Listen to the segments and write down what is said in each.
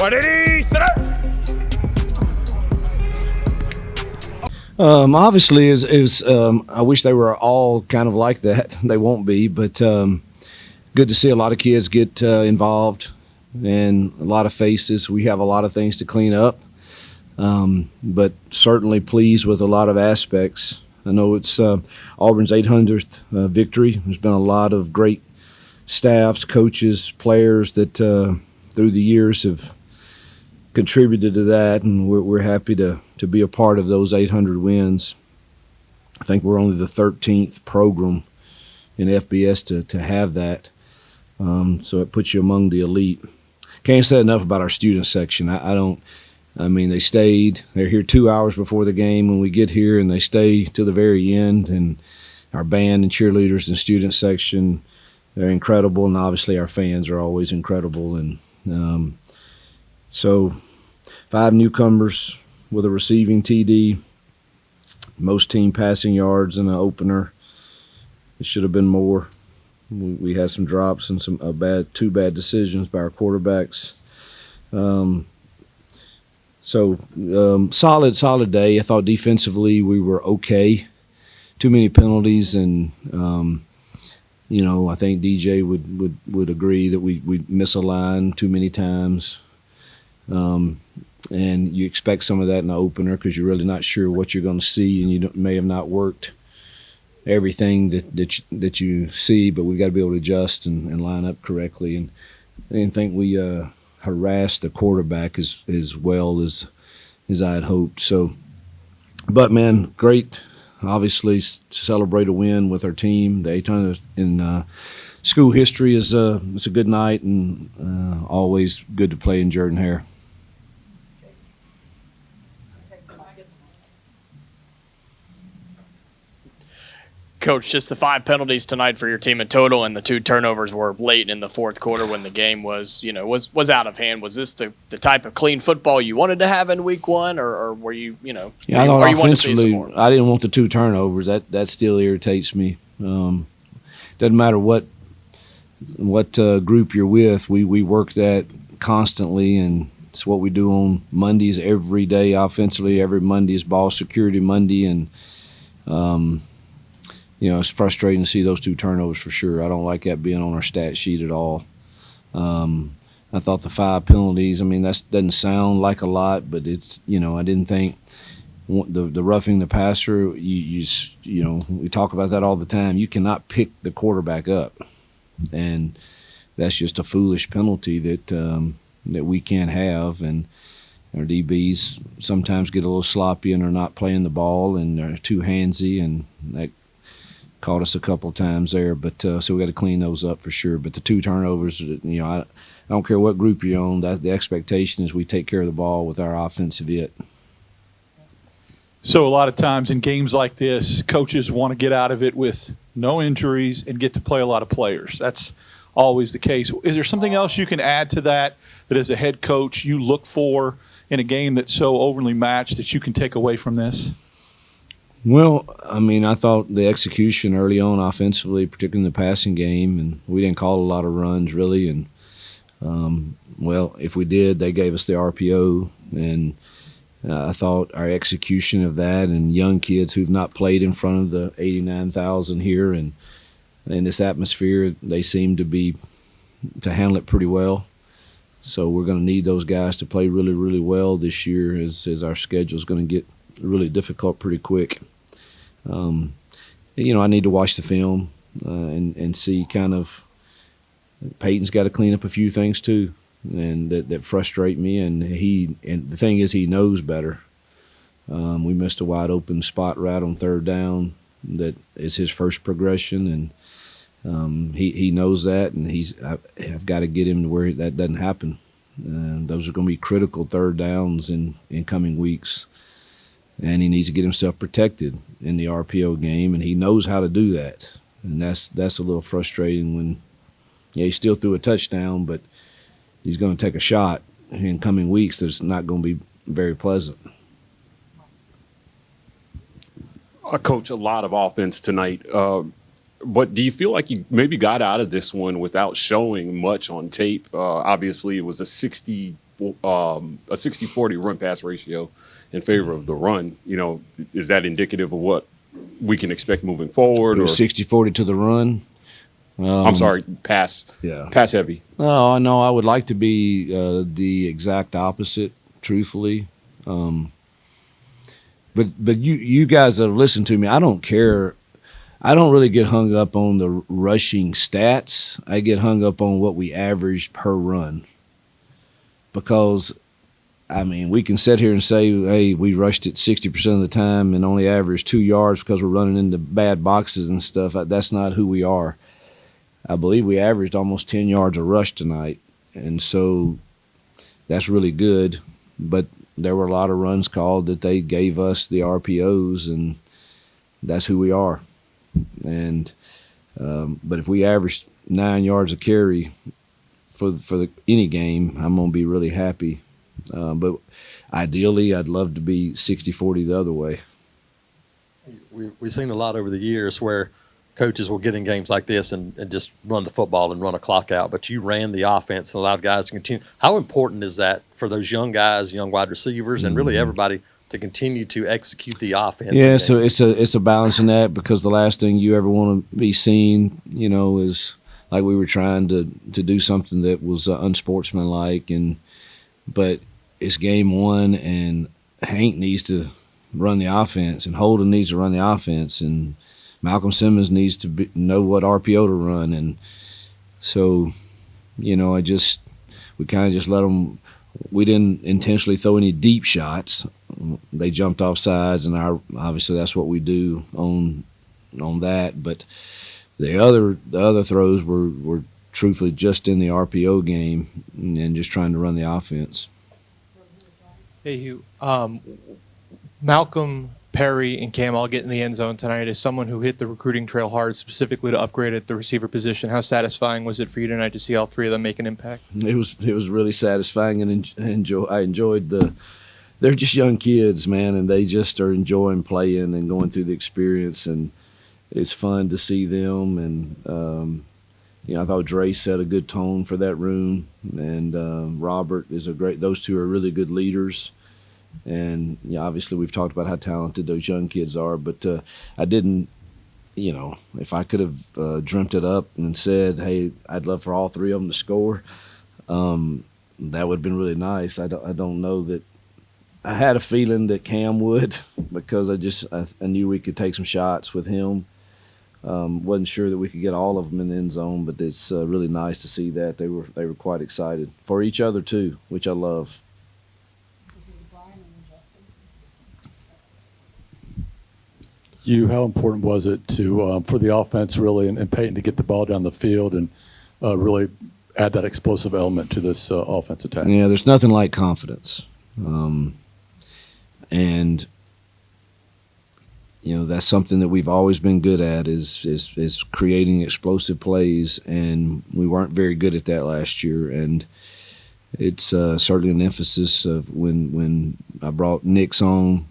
Ready, center. Obviously, I wish they were all kind of like that. They won't be, but good to see a lot of kids get involved and a lot of faces. We have a lot of things to clean up, but certainly pleased with a lot of aspects. I know it's Auburn's 800th victory. There's been a lot of great staffs, coaches, players that through the years have contributed to that, and we're happy to be a part of those 800 wins. I think we're only the 13th program in FBS to have that, so it puts you among the elite. Can't say enough about our student section. I mean, they stayed. They're here 2 hours before the game when we get here, and they stay to the very end. And our band and cheerleaders and student section, they're incredible, and obviously our fans are always incredible. And so 5 newcomers with a receiving TD, most team passing yards in an opener. It should have been more. We had some drops and some two bad decisions by our quarterbacks. Solid day. I thought defensively we were okay. Too many penalties, and I think DJ would agree that we miss a line too many times. And you expect some of that in the opener because you're really not sure what you're going to see, and you may have not worked everything that you see, but we've got to be able to adjust and line up correctly. And I didn't think we harassed the quarterback as well as I had hoped. So, but man, great. Obviously, celebrate a win with our team. The 800th in school history is it's a good night, and always good to play in Jordan-Hare. Coach, just the 5 penalties tonight for your team in total, and the 2 turnovers were late in the fourth quarter when the game was out of hand. Was this the type of clean football you wanted to have in week 1, or were you, Yeah, I thought offensively, I didn't want the 2 turnovers. That still irritates me. Doesn't matter what group you're with. We work that constantly, and it's what we do on Mondays every day offensively. Every Monday is ball security Monday, and it's frustrating to see those 2 turnovers for sure. I don't like that being on our stat sheet at all. I thought the 5 penalties, that doesn't sound like a lot, but it's, I didn't think the roughing the passer, we talk about that all the time. You cannot pick the quarterback up, and that's just a foolish penalty that we can't have. And our DBs sometimes get a little sloppy and are not playing the ball, and they're too handsy, and that caught us a couple of times there, but so we got to clean those up for sure. But the 2 turnovers, I don't care what group you're on. The expectation is we take care of the ball with our offensive hit. So a lot of times in games like this, coaches want to get out of it with no injuries and get to play a lot of players. That's always the case. Is there something else you can add to that as a head coach you look for in a game that's so overly matched that you can take away from this? Well, I thought the execution early on offensively, particularly in the passing game, and we didn't call a lot of runs really. And, if we did, they gave us the RPO. And I thought our execution of that, and young kids who've not played in front of the 89,000 here and in this atmosphere, they seem to handle it pretty well. So we're going to need those guys to play really, really well this year as our schedule is going to get really difficult pretty quick. I need to watch the film and see kind of Peyton's got to clean up a few things too, and that frustrate me. And the thing is, he knows better. We missed a wide open spot right on 3rd down. That is his first progression, and he knows that, and I've got to get him to where that doesn't happen. Those are going to be critical 3rd downs in coming weeks. And he needs to get himself protected in the RPO game, and he knows how to do that. And that's a little frustrating when, he still threw a touchdown, but he's going to take a shot in coming weeks that's not going to be very pleasant. Coach, a lot of offense tonight. But do you feel like you maybe got out of this one without showing much on tape? Obviously, it was a 60 a 60-40 run pass ratio in favor of the run. Is that indicative of what we can expect moving forward? It Or was 60-40 to the run. I'm sorry, pass heavy. Oh, no, I would like to be the exact opposite, truthfully. But you guys that have listened to me, I don't care. I don't really get hung up on the rushing stats. I get hung up on what we average per run. Because, we can sit here and say, hey, we rushed it 60% of the time and only averaged 2 yards because we're running into bad boxes and stuff. That's not who we are. I believe we averaged almost 10 yards a rush tonight. And so that's really good. But there were a lot of runs called that they gave us the RPOs, and that's who we are. And but if we average 9 yards a carry for any game, I'm going to be really happy. But ideally, I'd love to be 60-40 the other way. We've seen a lot over the years where coaches will get in games like this and just run the football and run a clock out, but you ran the offense and allowed guys to continue. How important is that for those young guys, young wide receivers, and really everybody to continue to execute the offense? Yeah, so it's a balance in that, because the last thing you ever want to be seen, is like we were trying to do something that was unsportsmanlike, but it's game one, and Hank needs to run the offense, and Holden needs to run the offense, and Malcolm Simmons needs to know what RPO to run. And so, we kind of just let them. We didn't intentionally throw any deep shots. They jumped off sides, and obviously that's what we do on that. But the other throws were truthfully just in the RPO game and just trying to run the offense. Hey, Hugh. Malcolm, Perry, and Cam all get in the end zone tonight. As someone who hit the recruiting trail hard specifically to upgrade at the receiver position, how satisfying was it for you tonight to see all three of them make an impact? It was really satisfying, and I enjoyed they're just young kids, man, and they just are enjoying playing and going through the experience, and it's fun to see them. And I thought Dre set a good tone for that room, and Robert is those two are really good leaders. And obviously we've talked about how talented those young kids are, but I didn't, if I could have dreamt it up and said, hey, I'd love for all three of them to score, that would have been really nice. I don't know that. I had a feeling that Cam would, because I knew we could take some shots with him. Wasn't sure that we could get all of them in the end zone, but it's really nice to see that they were quite excited for each other too, which I love. Hugh, how important was it for the offense really and Peyton to get the ball down the field and really add that explosive element to this offense attack? Yeah, there's nothing like confidence. And that's something that we've always been good at is creating explosive plays, and we weren't very good at that last year. And it's certainly an emphasis of when I brought Nick's on.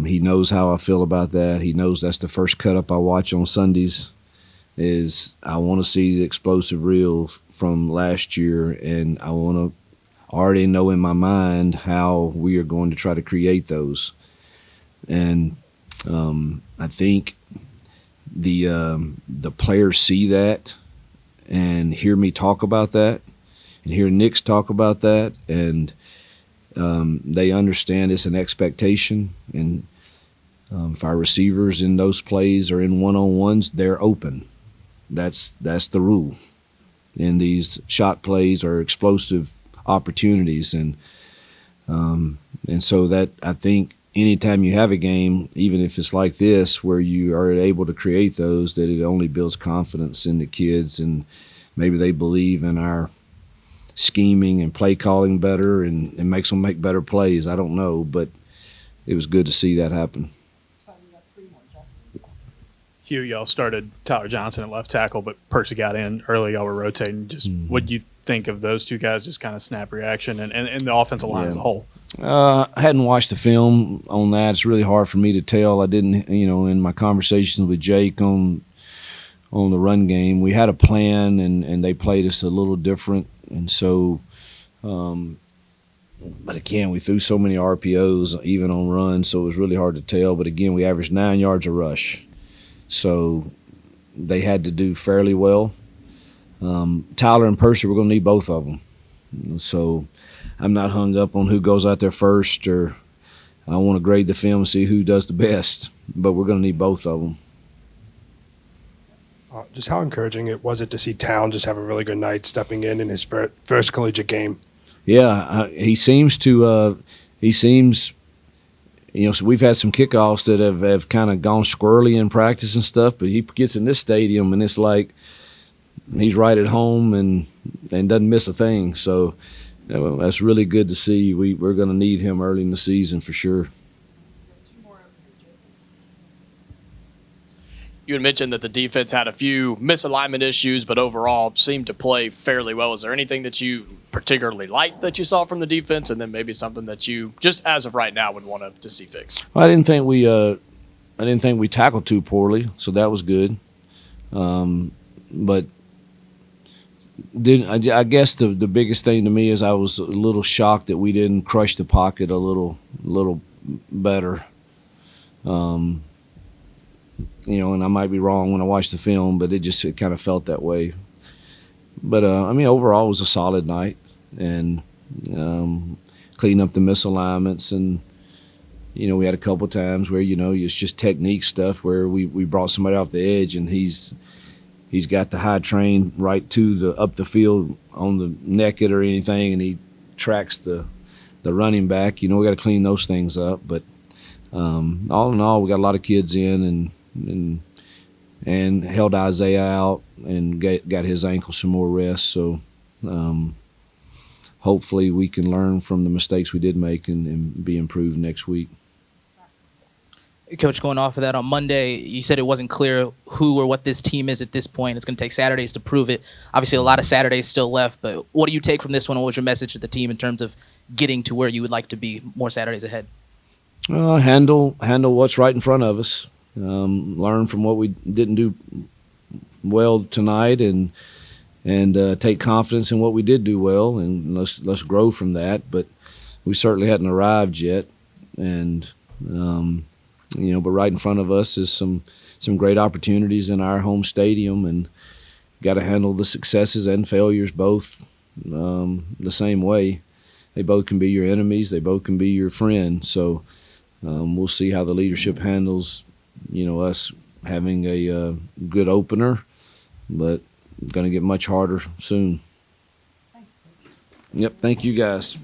He knows how I feel about that. He knows that's the first cut up I watch on Sundays. Is I want to see the explosive reel from last year, and I want to already know in my mind how we are going to try to create those. And I think the players see that and hear me talk about that, and hear Nick's talk about that, and they understand it's an expectation, and if our receivers in those plays are in one-on-ones, they're open. That's the rule. And these shot plays are explosive opportunities, and so that I think anytime you have a game, even if it's like this, where you are able to create those, that it only builds confidence in the kids, and maybe they believe in our scheming and play calling better, and makes them make better plays. I don't know, but it was good to see that happen. Hugh, y'all started Tyler Johnson at left tackle, but Percy got in early. Y'all were rotating. Just what do you think of those two guys, just kind of snap reaction and the offensive line as a whole? I hadn't watched the film on that. It's really hard for me to tell. I didn't, in my conversations with Jake on the run game, we had a plan, and they played us a little different. And so But again, we threw so many RPOs even on runs, so it was really hard to tell. But again, we averaged 9 yards a rush, so they had to do fairly well. Tyler and Percy, we're going to need both of them. So I'm not hung up on who goes out there first, or I want to grade the film and see who does the best. But we're going to need both of them. Just how encouraging was it to see Town just have a really good night stepping in his first collegiate game? Yeah, he seems to. So we've had some kickoffs that have kind of gone squirrely in practice and stuff, but he gets in this stadium and it's like he's right at home and doesn't miss a thing. So that's really good to see. We're going to need him early in the season for sure. You had mentioned that the defense had a few misalignment issues, but overall seemed to play fairly well. Is there anything that you particularly liked that you saw from the defense, and then maybe something that you, just as of right now, would want to see fixed? Well, I didn't think we tackled too poorly, so that was good. But I guess the biggest thing to me is I was a little shocked that we didn't crush the pocket a little better. And I might be wrong when I watch the film, but it kind of felt that way. But overall it was a solid night, and clean up the misalignments, and we had a couple times where it's just technique stuff where we brought somebody off the edge and he's got the high train right to up the field on the naked or anything, and he tracks the running back. We got to clean those things up, but all in all, we got a lot of kids in and held Isaiah out and got his ankle some more rest. So hopefully we can learn from the mistakes we did make and be improved next week. Coach, going off of that, on Monday, you said it wasn't clear who or what this team is at this point. It's going to take Saturdays to prove it. Obviously, a lot of Saturdays still left, but what do you take from this one? What was your message to the team in terms of getting to where you would like to be more Saturdays ahead? Handle what's right in front of us. Learn from what we didn't do well tonight, and take confidence in what we did do well, and let's grow from that. But we certainly hadn't arrived yet, and but right in front of us is some great opportunities in our home stadium, and got to handle the successes and failures both the same way. They both can be your enemies. They both can be your friend. So we'll see how the leadership handles us having a good opener, but going to get much harder soon. Yep, thank you guys.